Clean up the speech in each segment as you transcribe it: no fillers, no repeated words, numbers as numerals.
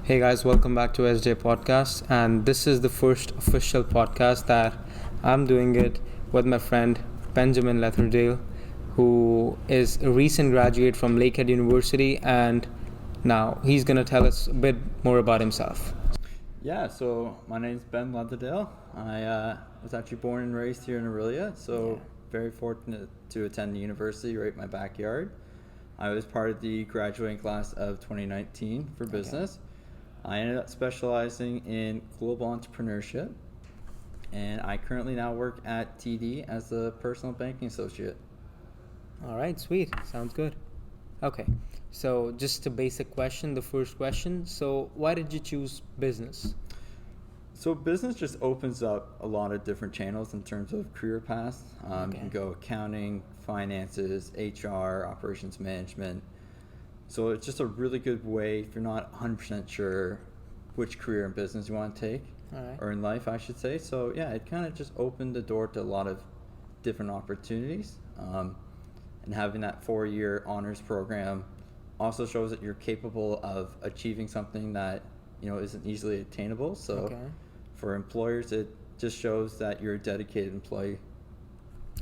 Hey guys, welcome back to SJ Podcast, and this is the first official podcast that I'm doing it with my friend Benjamin Leatherdale, who is a recent graduate from Lakehead University, and now he's gonna tell us a bit more about himself. Yeah, so my name's Ben Leatherdale. I was actually born and raised here in Aurelia, so very fortunate to attend the university right in my backyard. I was part of the graduating class of 2019 for business. I ended up specializing in global entrepreneurship, and I currently now work at TD as a personal banking associate. All right, sweet, sounds good. Okay, so just a basic question, the first question. So, why did you choose business? So business just opens up a lot of different channels in terms of career paths. You can go accounting, finances, HR, operations management. So it's just a really good way if you're not 100% sure which career in business you want to take, or in life, I should say. So yeah, it kind of just opened the door to a lot of different opportunities. And having that 4-year honors program also shows that you're capable of achieving something that isn't easily attainable. So for employers, it just shows that you're a dedicated employee.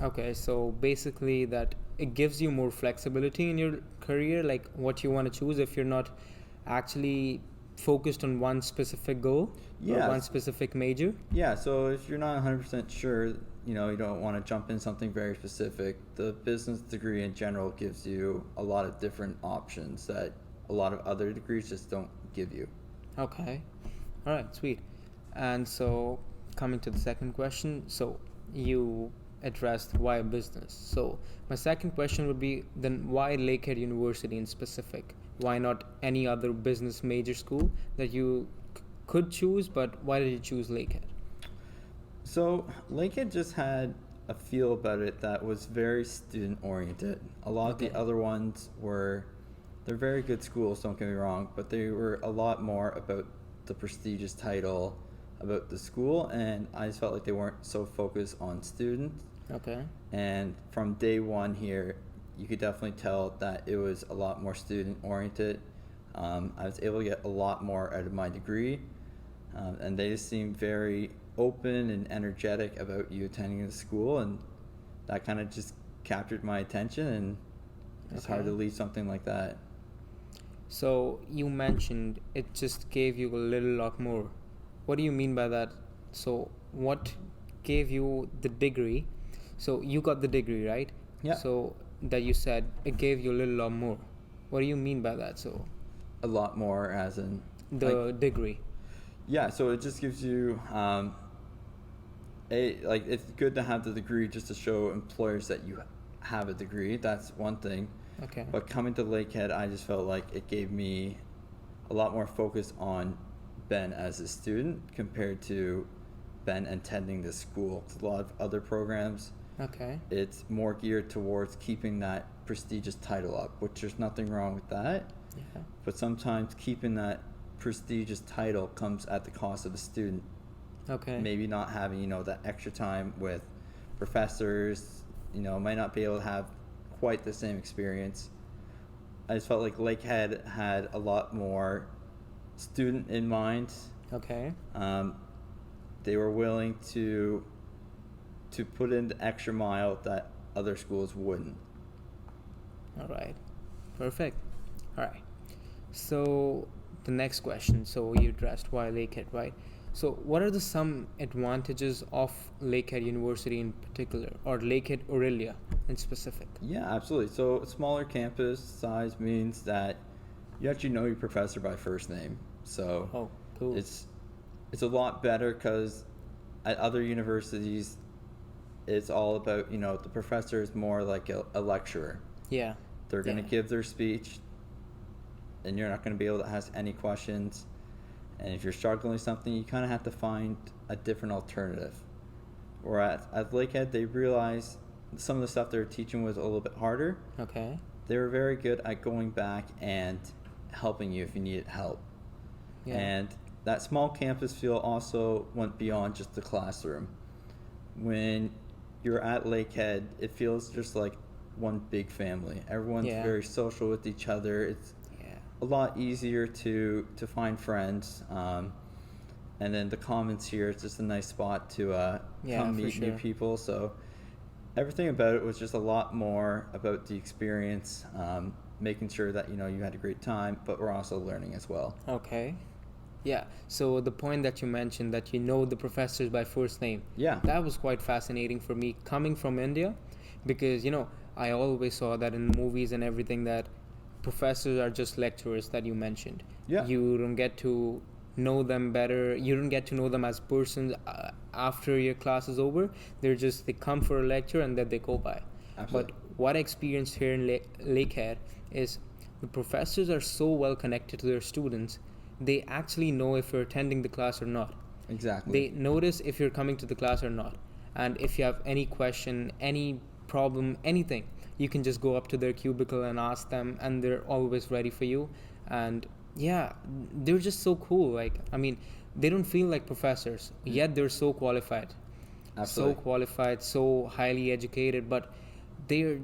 Okay, so basically that it gives you more flexibility in your career, like what you want to choose if you're not actually focused on one specific goal or one specific major. Yeah, so if you're not 100% sure, you don't want to jump in something very specific, the business degree in general gives you a lot of different options that a lot of other degrees just don't give you. Okay, all right, sweet. And so coming to the second question, so you addressed why business. So my second question would be, then why Lakehead University in specific? Why not any other business major school that you could choose, but why did you choose Lakehead? So Lakehead just had a feel about it that was very student oriented. A lot of the other ones they're very good schools, don't get me wrong, but they were a lot more about the prestigious title, about the school, and I just felt like they weren't so focused on students. And from day one here, you could definitely tell that it was a lot more student oriented. I was able to get a lot more out of my degree, and they just seemed very open and energetic about you attending the school, and that kind of just captured my attention, and it's hard to leave something like that. So you mentioned it just gave you a little lot more. What do you mean by that? So what gave you the degree? So you got the degree, right? Yeah. So that you said it gave you a little lot more. What do you mean by that? So a lot more as in the degree. Yeah, so it just gives you it's good to have the degree just to show employers that you have a degree. That's one thing. But coming to Lakehead, I just felt like it gave me a lot more focus on Ben as a student compared to Ben attending this school. A lot of other programs, it's more geared towards keeping that prestigious title up, which there's nothing wrong with that. But sometimes keeping that prestigious title comes at the cost of a student. Maybe not having, that extra time with professors, might not be able to have quite the same experience. I just felt like Lakehead had a lot more student in mind. They were willing to put in the extra mile that other schools wouldn't. All right, perfect. All right, so the next question. So you addressed why Lakehead, right? So what are some advantages of Lakehead University in particular, or Lakehead Aurelia in specific? Yeah, absolutely. So a smaller campus size means that you actually know your professor by first name. So cool. It's a lot better because at other universities, it's all about, the professor is more like a lecturer. They're going to give their speech, and you're not going to be able to ask any questions. And if you're struggling with something, you kind of have to find a different alternative. Whereas at Lakehead, they realized some of the stuff they were teaching was a little bit harder. They were very good at going back and helping you if you needed help. And that small campus feel also went beyond just the classroom. When you're at Lakehead, it feels just like one big family. Everyone's very social with each other. a lot easier to find friends. And then the Commons here, it's just a nice spot to come meet new people. So everything about it was just a lot more about the experience, making sure that, you know, you had a great time, but we're also learning as well. Okay. Yeah. So the point that you mentioned, that you know the professors by first name. Yeah. That was quite fascinating for me coming from India, because, you know, I always saw that in movies and everything, that professors are just lecturers that you mentioned. Yeah. You don't get to know them better. You don't get to know them as persons after your class is over. They come for a lecture and then they go by. Absolutely. But what I experienced here in Lakehead is the professors are so well connected to their students. They actually know if you're attending the class or not. Exactly. They notice if you're coming to the class or not. And if you have any question, any problem, anything, you can just go up to their cubicle and ask them, and they're always ready for you. And yeah, they're just so cool. Like, I mean, they don't feel like professors, yet they're so qualified. Absolutely. So qualified, so highly educated, but they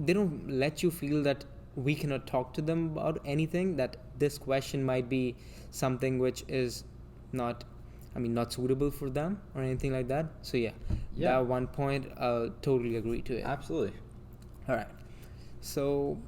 don't let you feel that we cannot talk to them about anything, that this question might be something which is not suitable for them or anything like that. So yeah. That one point, I'll totally agree to it. Absolutely. All right. So,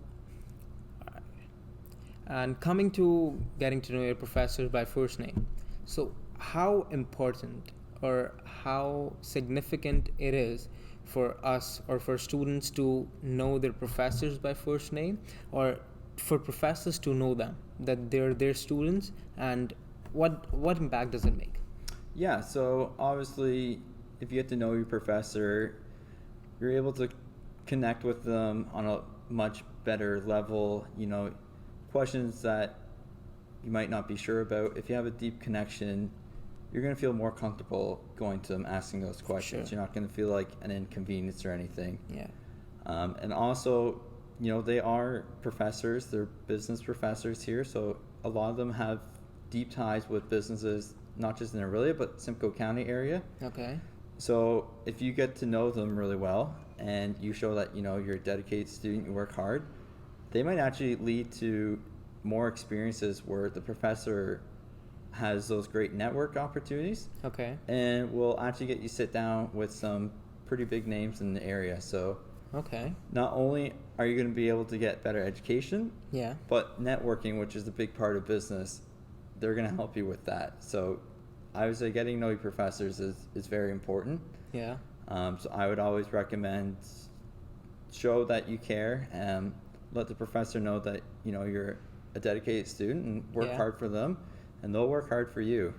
and coming to getting to know your professors by first name. So how important or how significant it is for us or for students to know their professors by first name, or for professors to know them, that they're their students, and what impact does it make? Yeah, so obviously if you get to know your professor, you're able to connect with them on a much better level. You know, questions that you might not be sure about, if you have a deep connection, you're going to feel more comfortable going to them, asking those questions. Sure. You're not going to feel like an inconvenience or anything. Yeah. And also, you know, they are professors, they're business professors here, so a lot of them have deep ties with businesses, not just in Aurelia, but Simcoe County area. Okay. So if you get to know them really well and you show that, you know, you're a dedicated student, you work hard, they might actually lead to more experiences where the professor has those great network opportunities. Okay. And will actually get you sit down with some pretty big names in the area. So okay. Not only are you going to be able to get better education, but networking, which is the big part of business, they're going to help you with that. So I would say getting to know your professors is very important. Yeah. So I would always recommend show that you care and let the professor know that, you know, you're a dedicated student and work hard for them, and they'll work hard for you.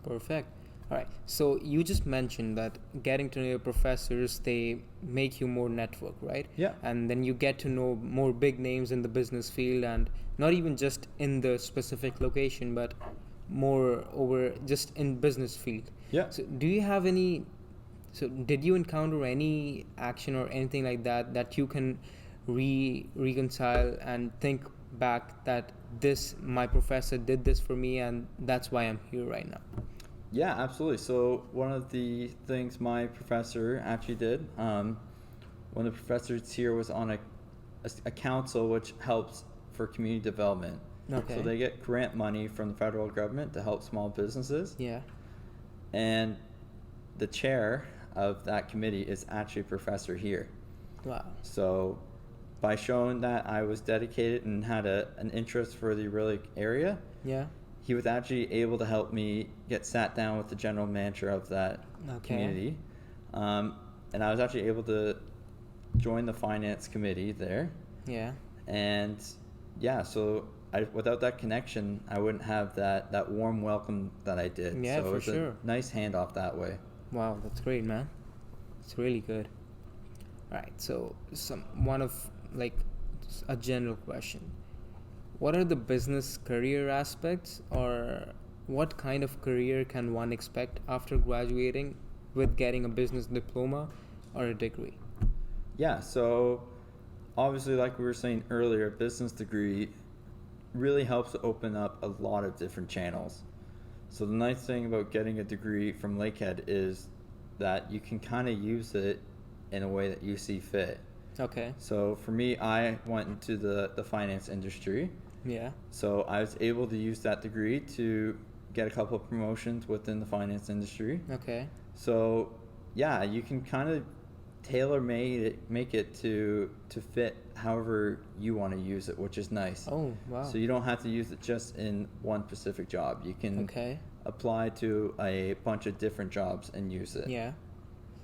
Perfect. All right. So you just mentioned that getting to know your professors, they make you more network, right? Yeah. And then you get to know more big names in the business field, and not even just in the specific location, but more over just in business field. Yeah. So did you encounter any action or anything like that you can reconcile and think back that my professor did this for me and that's why I'm here right now? Yeah, absolutely. So one of the things my professor actually did, one of the professors here was on a council which helps for community development. Okay. So they get grant money from the federal government to help small businesses. Yeah. And the chair of that committee is actually a professor here. Wow. So by showing that I was dedicated and had an interest for the Aurelia area, he was actually able to help me get sat down with the general manager of that community. And I was actually able to join the finance committee there. Yeah. And so without that connection, I wouldn't have that warm welcome that I did. Yeah, so for it's sure. A nice handoff that way. Wow, that's great, man. It's really good. All right, so a general question. What are the business career aspects, or what kind of career can one expect after graduating with getting a business diploma or a degree? Yeah, so obviously, like we were saying earlier, a business degree really helps to open up a lot of different channels. So the nice thing about getting a degree from Lakehead is that you can kind of use it in a way that you see fit. Okay. So for me, I went into the finance industry. Yeah. So I was able to use that degree to get a couple of promotions within the finance industry. Okay. So yeah, you can kind of make it to fit however you want to use it, which is nice. Oh, wow. So you don't have to use it just in one specific job. You can apply to a bunch of different jobs and use it. Yeah.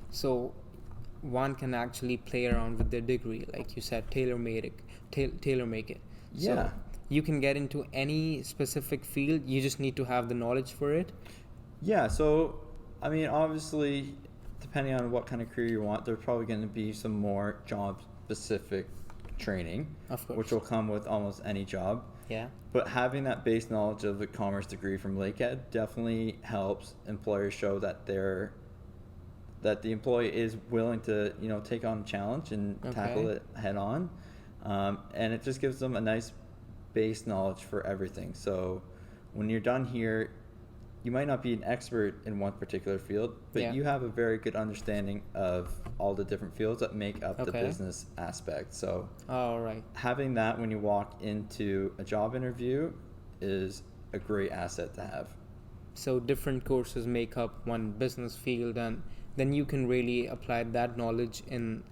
So one can actually play around with their degree, like you said, tailor make it. Yeah. So you can get into any specific field. You just need to have the knowledge for it. Yeah. So I mean, obviously, depending on what kind of career you want, there's probably going to be some more job-specific training, of course, which will come with almost any job. Yeah. But having that base knowledge of the commerce degree from Lakehead definitely helps employers show that the employee is willing to, take on a challenge and tackle it head on, and it just gives them a nice base knowledge for everything. So when you're done here, you might not be an expert in one particular field, but you have a very good understanding of all the different fields that make up the business aspect. So having that when you walk into a job interview is a great asset to have. So different courses make up one business field, and then you can really apply that knowledge in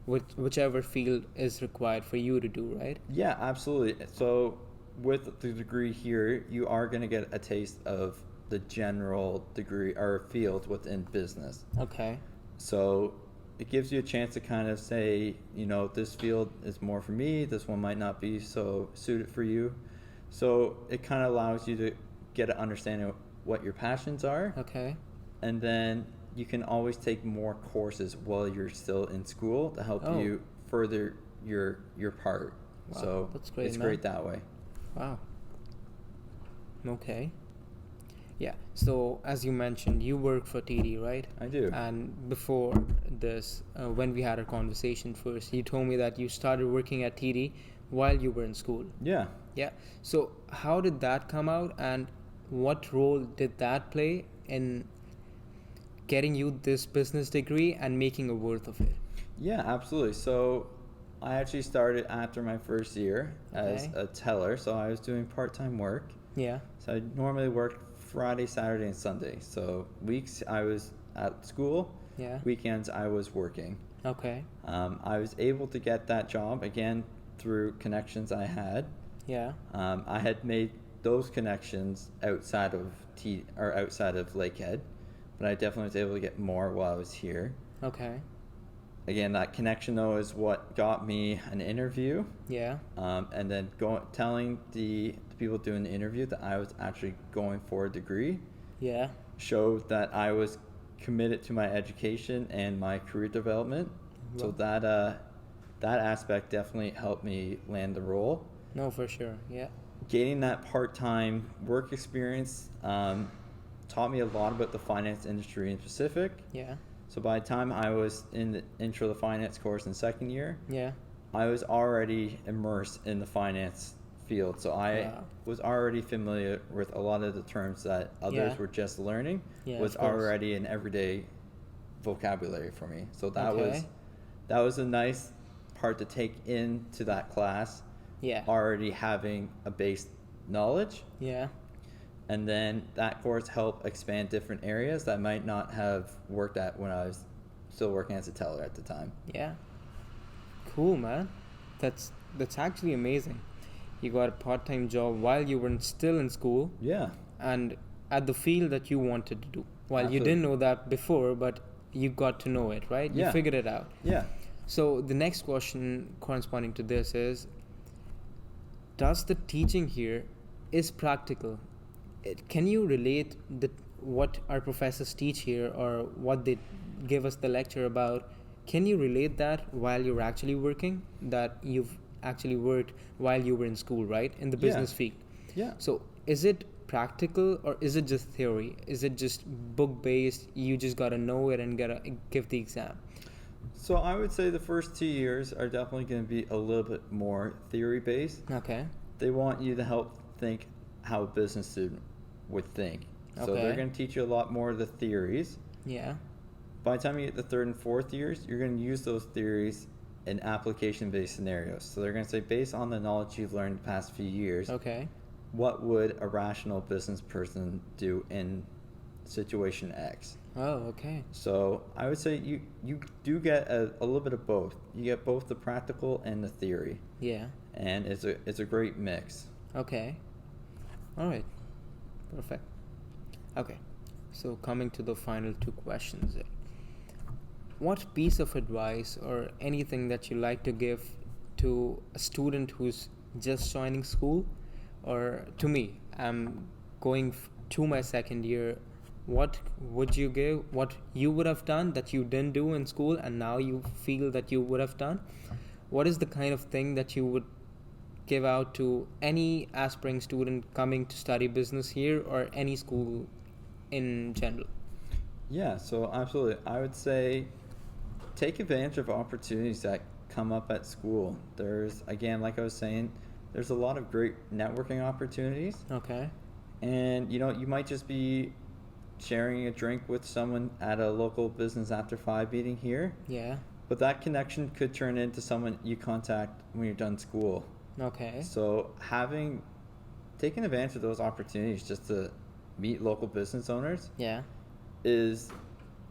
whichever field is required for you to do, right? Yeah, absolutely. So with the degree here, you are going to get a taste of the general degree or field within business. Okay. So it gives you a chance to kind of say, this field is more for me, this one might not be so suited for you. So it kind of allows you to get an understanding of what your passions are. Okay. And then you can always take more courses while you're still in school to help you further your part. Wow, so that's great, it's great that way. Wow. Okay. Yeah. So as you mentioned, you work for TD, right? I do. And before this, when we had our conversation first, you told me that you started working at TD while you were in school. Yeah. Yeah. So how did that come out, and what role did that play in getting you this business degree and making a worth of it? Yeah, absolutely. So I actually started after my first year as a teller. So I was doing part-time work. Yeah. So I normally worked Friday, Saturday, and Sunday. So weeks I was at school. Yeah. Weekends I was working. Okay. I was able to get that job again through connections I had. Yeah. I had made those connections outside of Lakehead, but I definitely was able to get more while I was here. Okay. Again, that connection though is what got me an interview. Yeah. And then telling the people doing the interview that I was actually going for a degree. Yeah. Showed that I was committed to my education and my career development. Well, so that aspect definitely helped me land the role. No, for sure. Yeah. Gaining that part-time work experience taught me a lot about the finance industry in specific. Yeah. So by the time I was in the intro to finance course in second year, I was already immersed in the finance field. So I was already familiar with a lot of the terms that others were just learning. Was already an everyday vocabulary for me. So that was a nice part to take into that class. Yeah. Already having a base knowledge. Yeah. And then that course helped expand different areas that I might not have worked at when I was still working as a teller at the time. Yeah. Cool, man. That's actually amazing. You got a part-time job while you were still in school. Yeah. And at the field that you wanted to do. Well, you didn't know that before, but you got to know it, right? Yeah. You figured it out. Yeah. So the next question corresponding to this is, does the teaching here is practical? Can you relate what our professors teach here or what they give us the lecture about? Can you relate that while you're actually working? That you've actually worked while you were in school, right? In the business field. Yeah. So is it practical or is it just theory? Is it just book-based? You just got to know it and gotta give the exam? So I would say the first 2 years are definitely going to be a little bit more theory-based. Okay. They want you to help think how a business student would think. So they're going to teach you a lot more of the theories. Yeah. By the time you get the third and fourth years, you're going to use those theories an application-based scenario. So they're going to say, based on the knowledge you've learned the past few years, Okay. what would a rational business person do in situation X? Oh, okay. So I would say you do get a little bit of both. You get both the practical and the theory. Yeah. And it's a great mix. Okay. All right. Perfect. Okay. So coming to the final two questions. What piece of advice or anything that you like to give to a student who's just joining school, or to me, I'm going to my second year, what would you give, what you would have done that you didn't do in school and now you feel that you would have done? What is the kind of thing that you would give out to any aspiring student coming to study business here or any school in general? Yeah, so absolutely. I would say take advantage of opportunities that come up at school. There's, again, like I was saying, there's a lot of great networking opportunities. Okay. And, you might just be sharing a drink with someone at a local business after 5 meeting here. Yeah. But that connection could turn into someone you contact when you're done school. Okay. So taking advantage of those opportunities just to meet local business owners is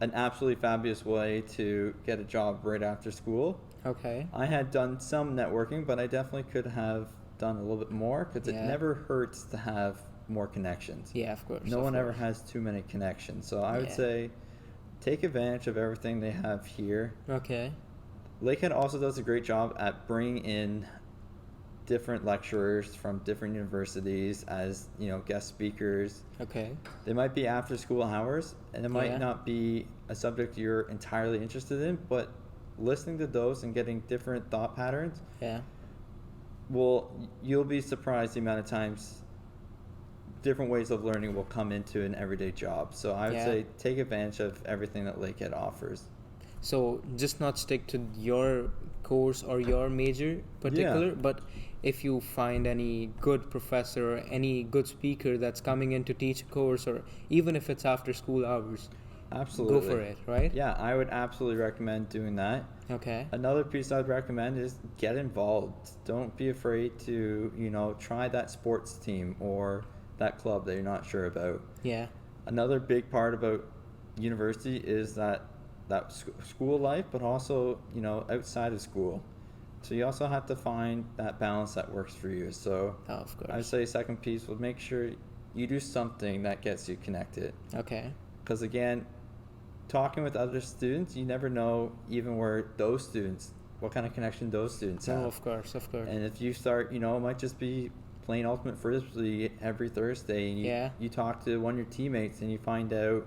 an absolutely fabulous way to get a job right after school. Okay. I had done some networking, but I definitely could have done a little bit more because it never hurts to have more connections. Yeah, of course. No one ever has too many connections. So I would say take advantage of everything they have here. Okay. Lakehead also does a great job at bringing in different lecturers from different universities as, guest speakers. Okay. They might be after school hours, and it might not be a subject you're entirely interested in, but listening to those and getting different thought patterns, you'll be surprised the amount of times different ways of learning will come into an everyday job. So I would say take advantage of everything that Lakehead offers. So just not stick to your course or your major particular, but if you find any good professor or any good speaker that's coming in to teach a course, or even if it's after school hours, absolutely go for it, right? Yeah, I would absolutely recommend doing that. Okay. Another piece I'd recommend is get involved. Don't be afraid to, try that sports team or that club that you're not sure about. Yeah. Another big part about university is that school life, but also, outside of school. So you also have to find that balance that works for you. So of course. I'd say second piece would make sure you do something that gets you connected. Okay. Because again, talking with other students, you never know even where those students, what kind of connection those students have. Oh, of course. And if you start, it might just be playing ultimate frisbee every Thursday, and you talk to one of your teammates and you find out,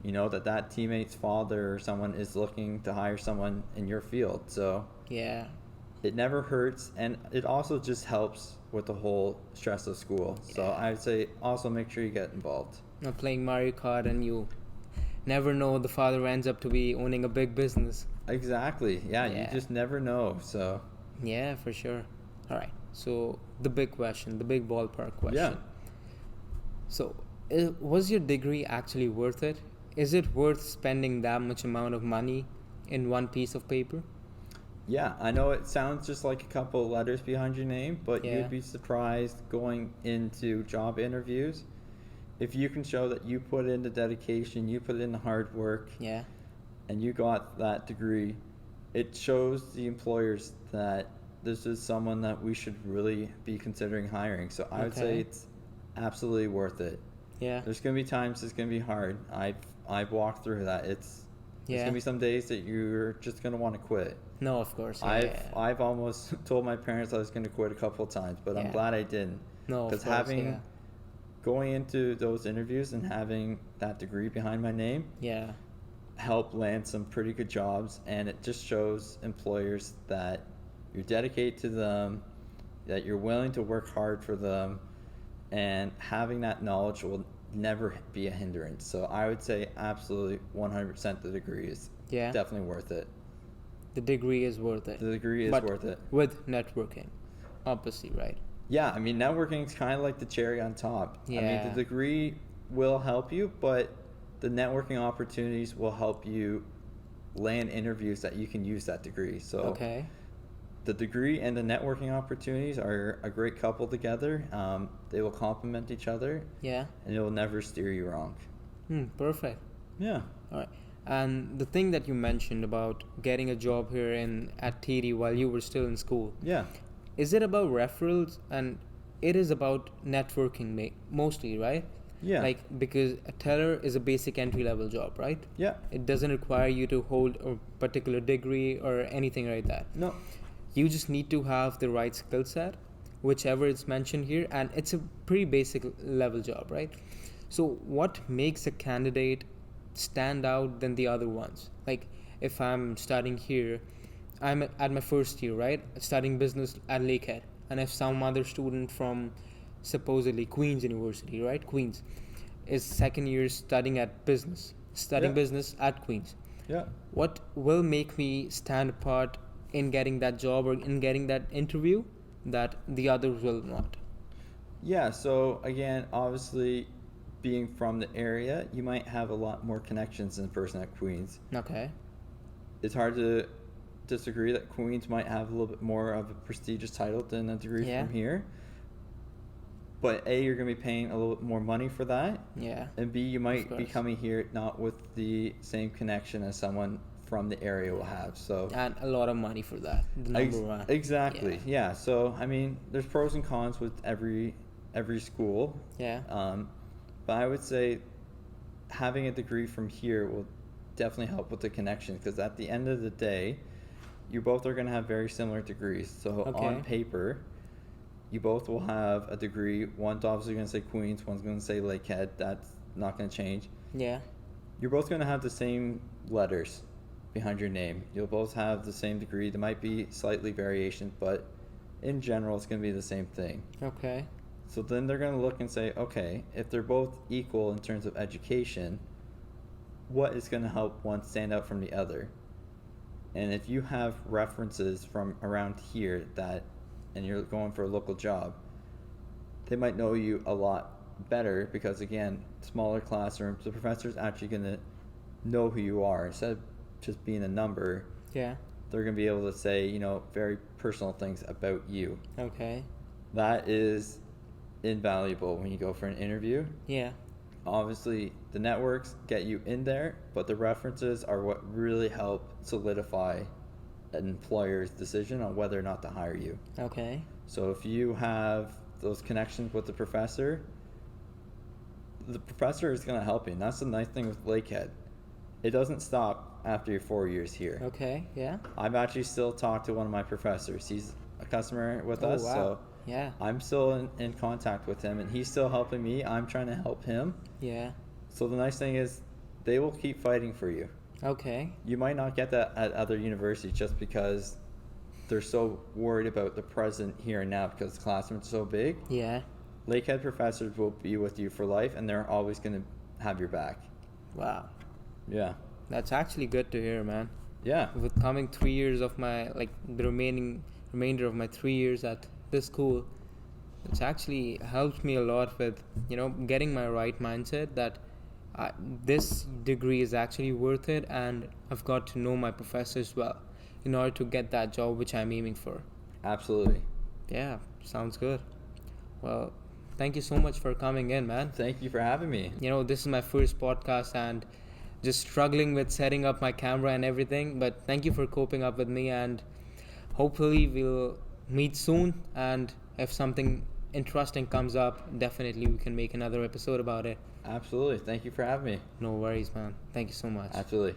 that teammate's father or someone is looking to hire someone in your field. So it never hurts, and it also just helps with the whole stress of school. So I would say also make sure you get involved. Not playing Mario Kart and you never know, the father ends up to be owning a big business. Exactly. Yeah, you just never know. So yeah, for sure. All right. So the big question, the big ballpark question. Yeah. So was your degree actually worth it? Is it worth spending that much amount of money in one piece of paper? Yeah, I know it sounds just like a couple of letters behind your name, but you'd be surprised going into job interviews. If you can show that you put in the dedication, you put in the hard work, and you got that degree, it shows the employers that this is someone that we should really be considering hiring. So I would say it's absolutely worth it. Yeah. There's going to be times it's going to be hard. I've walked through that. There's going to be some days that you're just going to want to quit. No, of course. I've almost told my parents I was going to quit a couple of times, but I'm glad I didn't. No, of course. Because going into those interviews and having that degree behind my name helped land some pretty good jobs, and it just shows employers that you're dedicated to them, that you're willing to work hard for them, and having that knowledge will never be a hindrance. So I would say absolutely 100% the degree is definitely worth it. The degree is worth it. The degree is worth it. With networking, obviously, right? Yeah, I mean, networking is kind of like the cherry on top. Yeah. I mean, the degree will help you, but the networking opportunities will help you land interviews that you can use that degree. So the degree and the networking opportunities are a great couple together. They will complement each other. Yeah. And it will never steer you wrong. Perfect. Yeah. All right. And the thing that you mentioned about getting a job here at TD while you were still in school. Yeah. Is it about referrals? And it is about networking mostly, right? Yeah. Like, because a teller is a basic entry-level job, right? Yeah. It doesn't require you to hold a particular degree or anything like that. No. You just need to have the right skill set, whichever is mentioned here, and it's a pretty basic level job, right? So what makes a candidate stand out than the other ones? Like, if I'm studying here, I'm at my first year, right? Studying business at Lakehead. And if some other student from supposedly Queen's University, right? Queen's, is second year studying business at Queen's. Yeah. What will make me stand apart in getting that job or in getting that interview that the others will not? Yeah, so again, obviously being from the area, you might have a lot more connections than the person at Queen's. Okay. It's hard to disagree that Queen's might have a little bit more of a prestigious title than a degree from here. But A, you're going to be paying a little bit more money for that. Yeah. And B, you might be coming here not with the same connection as someone from the area will have. So and a lot of money for that. The number one. Exactly. Yeah. So I mean, there's pros and cons with every school. Yeah. But I would say having a degree from here will definitely help with the connection, because at the end of the day, you both are going to have very similar degrees. So on paper, you both will have a degree. One's obviously going to say Queen's, one's going to say Lakehead. That's not going to change. Yeah. You're both going to have the same letters behind your name. You'll both have the same degree. There might be slightly variations, but in general, it's going to be the same thing. Okay. So then they're going to look and say, okay, if they're both equal in terms of education, what is going to help one stand out from the other? And if you have references from around here and you're going for a local job, they might know you a lot better, because again, smaller classrooms, the professor's actually going to know who you are. Instead of just being a number, yeah, they're going to be able to say, very personal things about you. Okay. That is invaluable when you go for an interview. Yeah. Obviously, the networks get you in there, but the references are what really help solidify an employer's decision on whether or not to hire you. Okay. So if you have those connections with the professor is going to help you. And that's the nice thing with Lakehead. It doesn't stop after your 4 years here. Okay, yeah. I've actually still talked to one of my professors. He's a customer with us, wow. so yeah, I'm still in contact with him, and he's still helping me. I'm trying to help him. Yeah. So the nice thing is they will keep fighting for you. Okay. You might not get that at other universities just because they're so worried about the present here and now, because the classrooms are so big. Yeah. Lakehead professors will be with you for life, and they're always going to have your back. Wow. Yeah. That's actually good to hear, man. Yeah. With coming 3 years of my, the remainder of my 3 years at this school, it's actually helped me a lot with, getting my right mindset that this degree is actually worth it, and I've got to know my professors well in order to get that job which I'm aiming for. Absolutely. Yeah, sounds good. Well, thank you so much for coming in, man. Thank you for having me. This is my first podcast and just struggling with setting up my camera and everything, but thank you for coping up with me, and hopefully we'll meet soon, and if something interesting comes up, definitely we can make another episode about it. Absolutely. Thank you for having me. No worries, man. Thank you so much. Absolutely.